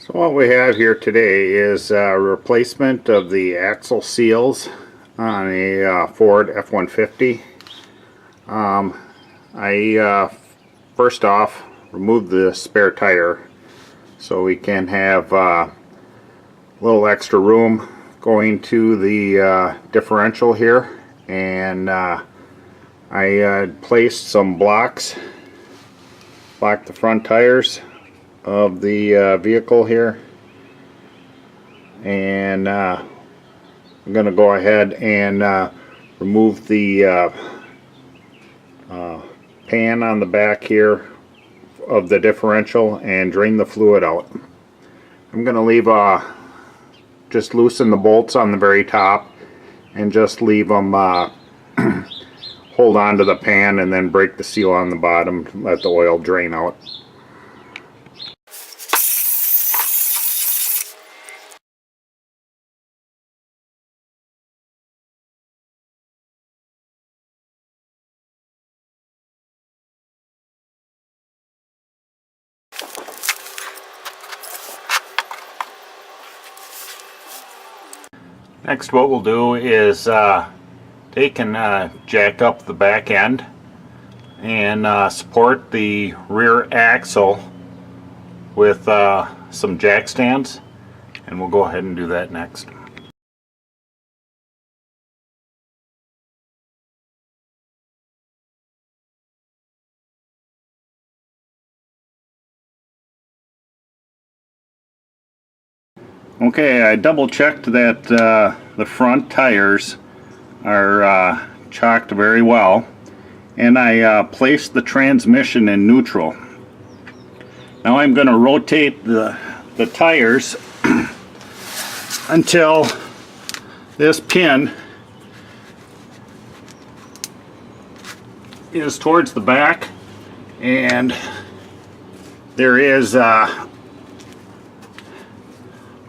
So what we have here today is a replacement of the axle seals on a Ford F-150. I first off removed the spare tire so we can have a little extra room going to the differential here, and I placed some blocks, blocked the front tires of the vehicle here, and I'm going to go ahead and remove the pan on the back here of the differential and drain the fluid out. I'm going to leave just loosen the bolts on the very top and just leave them hold on to the pan, and then break the seal on the bottom, let the oil drain out. Next, what we'll do is take and jack up the back end and support the rear axle with some jack stands, and we'll go ahead and do that next. Okay, I double checked that the front tires are chocked very well, and I placed the transmission in neutral. Now I'm going to rotate the tires until this pin is towards the back, and there is a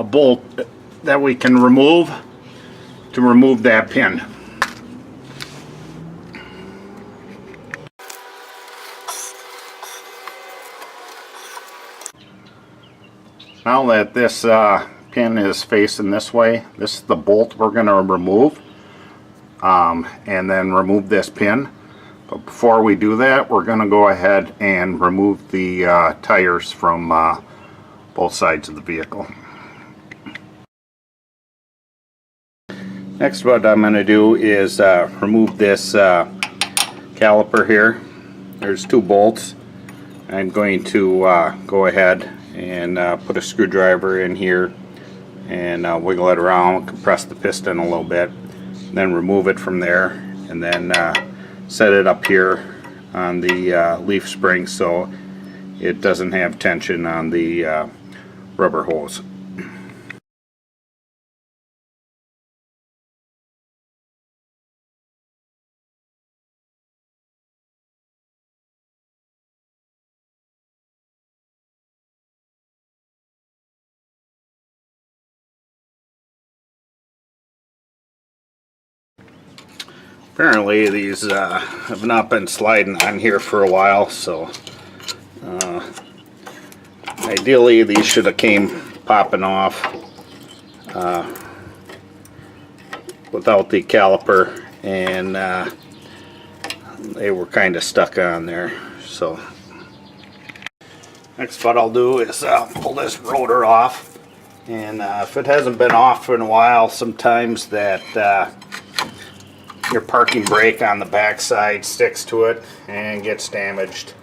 bolt that we can remove to remove that pin. Now that this pin is facing this way, this is the bolt we're going to remove, and then remove this pin. But before we do that, we're going to go ahead and remove the tires from both sides of the vehicle. Next, what I'm going to do is remove this caliper here. There's two bolts. I'm going to go ahead and put a screwdriver in here and wiggle it around, compress the piston a little bit, then remove it from there, and then set it up here on the leaf spring so it doesn't have tension on the rubber hose. Apparently these have not been sliding on here for a while, so ideally these should have came popping off without the caliper, and they were kind of stuck on there. So next, what I'll do is pull this rotor off, and if it hasn't been off in a while, sometimes that your parking brake on the back side sticks to it and gets damaged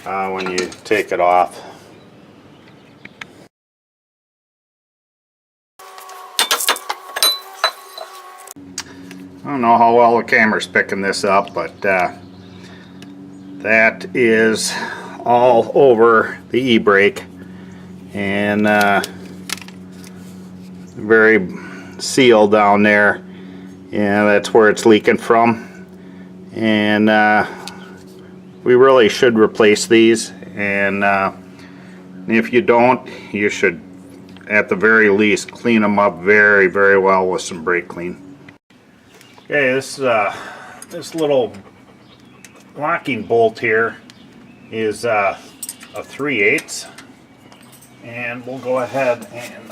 when you take it off. I don't know how well the camera's picking this up, but that is all over the e-brake, and very sealed down there. Yeah, that's where it's leaking from, and we really should replace these, and if you don't, you should at the very least clean them up very, very well with some brake clean. Okay, this little locking bolt here is a 3/8, and we'll go ahead and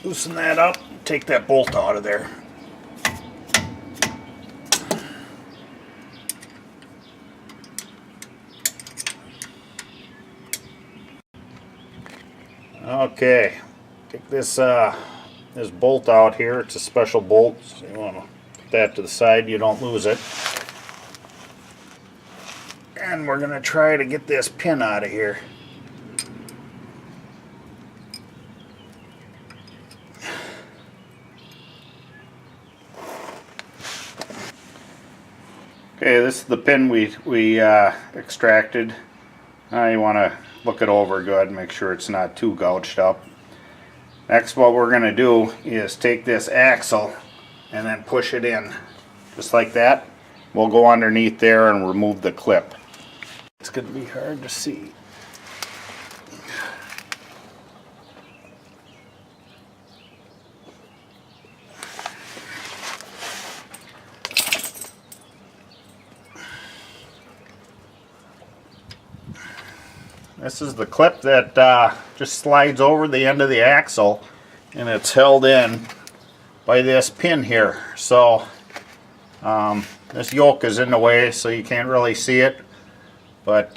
loosen that up, take that bolt out of there. Okay, take this this bolt out here. It's a special bolt, so you want to put that to the side, you don't lose it. And we're going to try to get this pin out of here. Okay, this is the pin we extracted. Now you want to look it over good, make sure it's not too gouged up. Next, what we're going to do is take this axle and then push it in, just like that. We'll go underneath there and remove the clip. It's going to be hard to see. This is the clip that just slides over the end of the axle, and it's held in by this pin here. So this yoke is in the way, so you can't really see it. But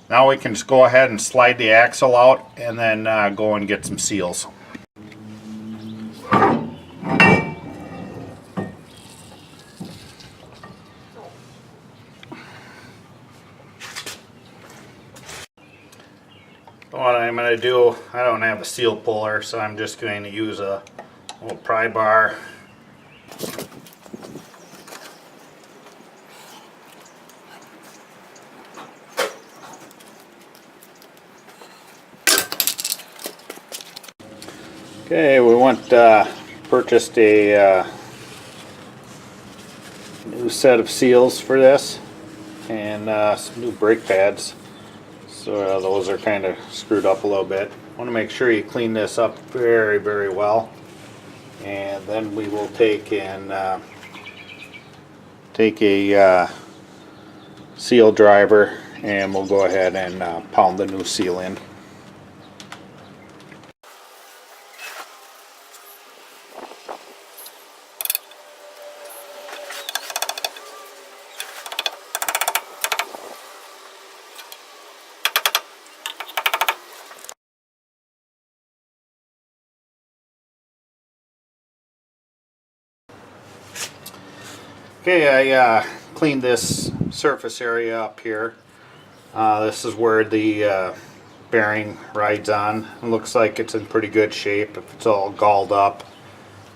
now we can just go ahead and slide the axle out and then go and get some seals. What I'm going to do, I don't have a seal puller, so I'm just going to use a little pry bar. Okay, we purchased a new set of seals for this, and some new brake pads. So those are kind of screwed up a little bit. Want to make sure you clean this up very, very well, and then we will take a seal driver, and we'll go ahead and pound the new seal in. Okay, I cleaned this surface area up here. This is where the bearing rides on. It looks like it's in pretty good shape. If it's all galled up,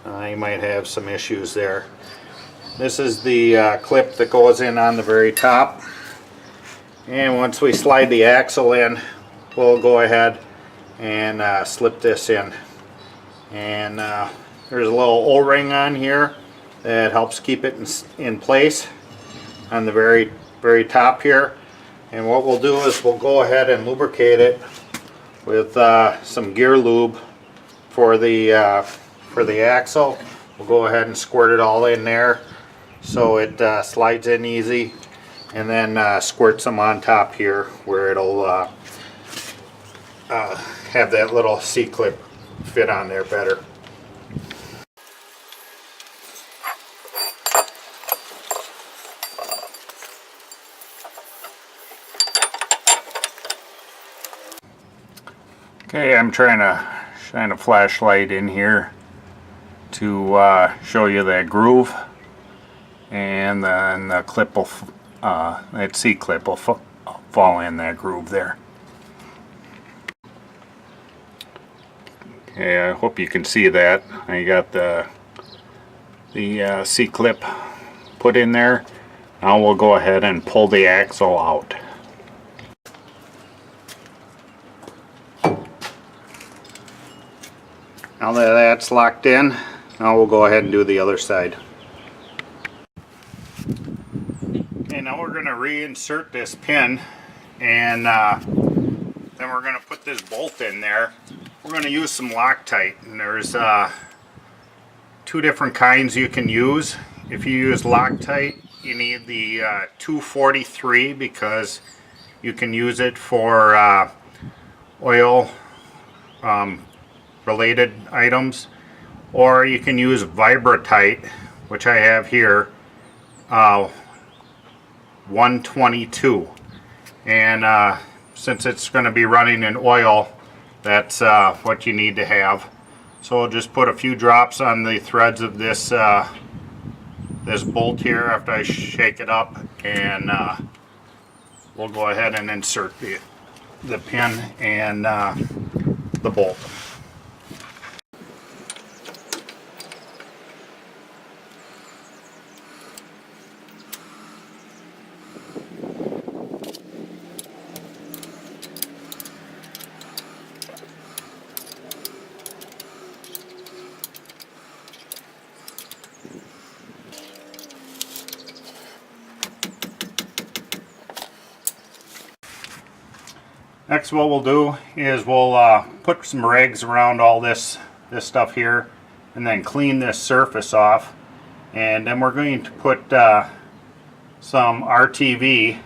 you might have some issues there. This is the clip that goes in on the very top. And once we slide the axle in, we'll go ahead and slip this in. And there's a little O-ring on here that helps keep it in place on the very top here. And what we'll do is we'll go ahead and lubricate it with some gear lube for the axle. We'll go ahead and squirt it all in there so it slides in easy, and then squirt some on top here where it'll have that little C-clip fit on there better. Okay, I'm trying to shine a flashlight in here to show you that groove, and then the clip will, that C-clip will fall in that groove there. Okay, I hope you can see that. I got the C-clip put in there. Now we'll go ahead and pull the axle out. Now that that's locked in, now we'll go ahead and do the other side. Okay, now we're going to reinsert this pin, and then we're going to put this bolt in there. We're going to use some Loctite, and there's two different kinds you can use. If you use Loctite, you need the 243 because You can use it for oil related items, or you can use Vibratite, which I have here, 122, and since it's going to be running in oil, that's what you need to have. So I'll just put a few drops on the threads of this this bolt here after I shake it up, and we'll go ahead and insert the pin and the bolt. Next, what we'll do is we'll put some rags around all this stuff here, and then clean this surface off, and then we're going to put some RTV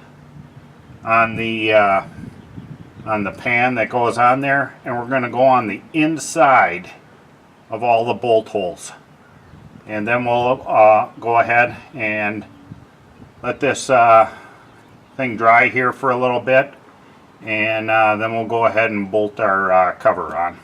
on the pan that goes on there, and we're going to go on the inside of all the bolt holes, and then we'll go ahead and let this thing dry here for a little bit, and then we'll go ahead and bolt our cover on.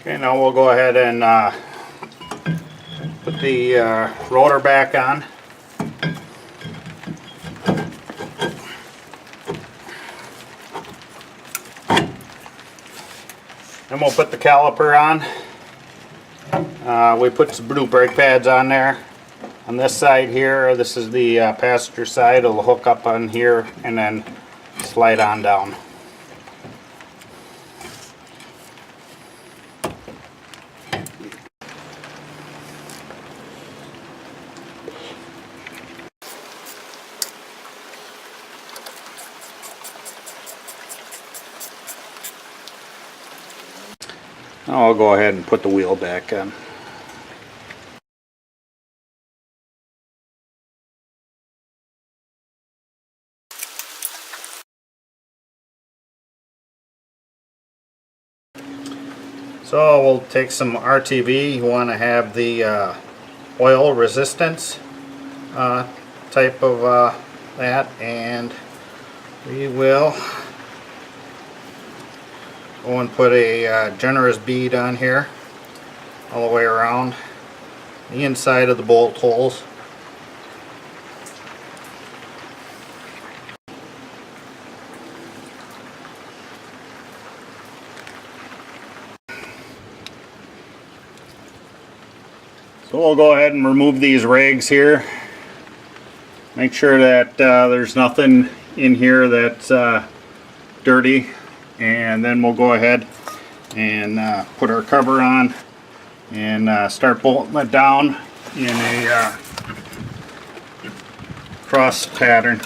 Okay, now we'll go ahead and put the rotor back on. Then we'll put the caliper on. We put some blue brake pads on there. On this side here, this is the passenger side. It'll hook up on here and then slide on down. Now I'll go ahead and put the wheel back on. So we'll take some RTV. You want to have the oil resistance type of that, and we will go and put a generous bead on here all the way around the inside of the bolt holes. So we'll go ahead and remove these rags here. Make sure that there's nothing in here that's dirty, and then we'll go ahead and put our cover on and start bolting it down in a cross pattern.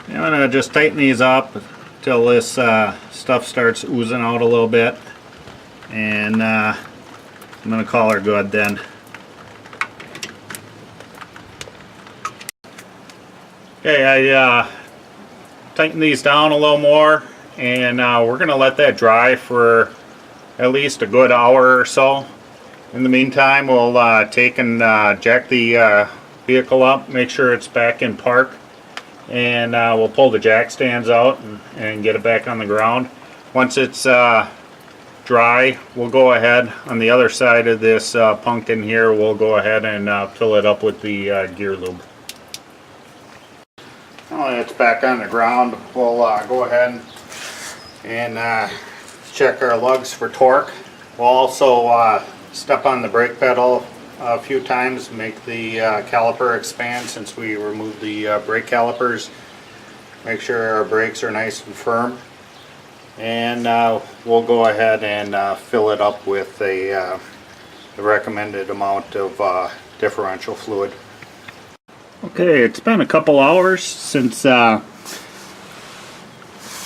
I'm going to just tighten these up until this stuff starts oozing out a little bit, and I'm going to call her good then. Okay, I tightened these down a little more, and we're going to let that dry for at least a good hour or so. In the meantime, we'll take and jack the vehicle up, make sure it's back in park, and we'll pull the jack stands out and get it back on the ground. Once it's dry, we'll go ahead on the other side of this pumpkin here, we'll go ahead and fill it up with the gear lube. Now that it's back on the ground, we'll go ahead and check our lugs for torque. We'll also step on the brake pedal a few times, make the caliper expand since we removed the brake calipers. make sure our brakes are nice and firm, and we'll go ahead and fill it up with the recommended amount of differential fluid. Okay, it's been a couple hours since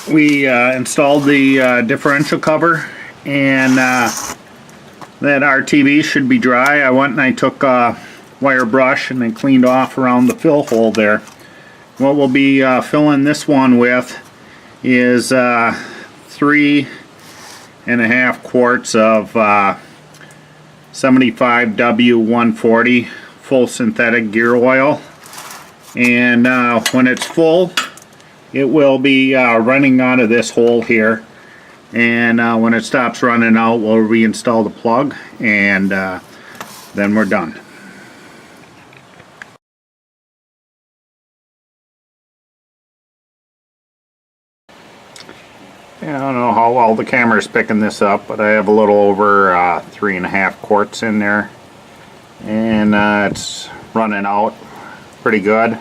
we installed the differential cover, and that RTV should be dry. I went and I took a wire brush and then cleaned off around the fill hole there. What we'll be filling this one with is 3.5 quarts of 75W140 full synthetic gear oil, and when it's full it will be running out of this hole here, and when it stops running out we'll reinstall the plug, and then we're done. Yeah, I don't know how well the camera is picking this up, but I have a little over 3.5 quarts in there, and it's running out pretty good.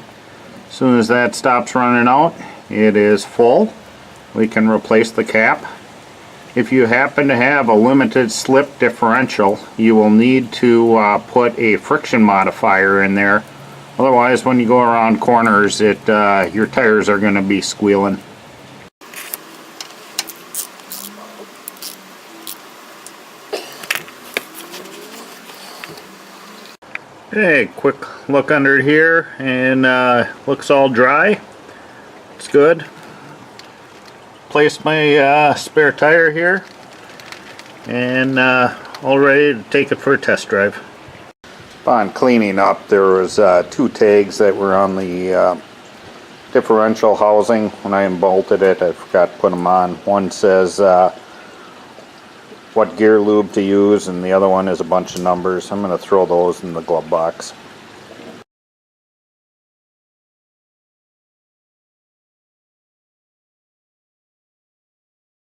As soon as that stops running out, it is full. We can replace the cap. If you happen to have a limited slip differential, you will need to put a friction modifier in there. Otherwise, when you go around corners, your tires are going to be squealing. Okay, quick look under here, and looks all dry. It's good. Place my spare tire here, and all ready to take it for a test drive. Upon cleaning up, there was 2 tags that were on the differential housing. When I unbolted it, I forgot to put them on. One says what gear lube to use, and the other one is a bunch of numbers. I'm going to throw those in the glove box.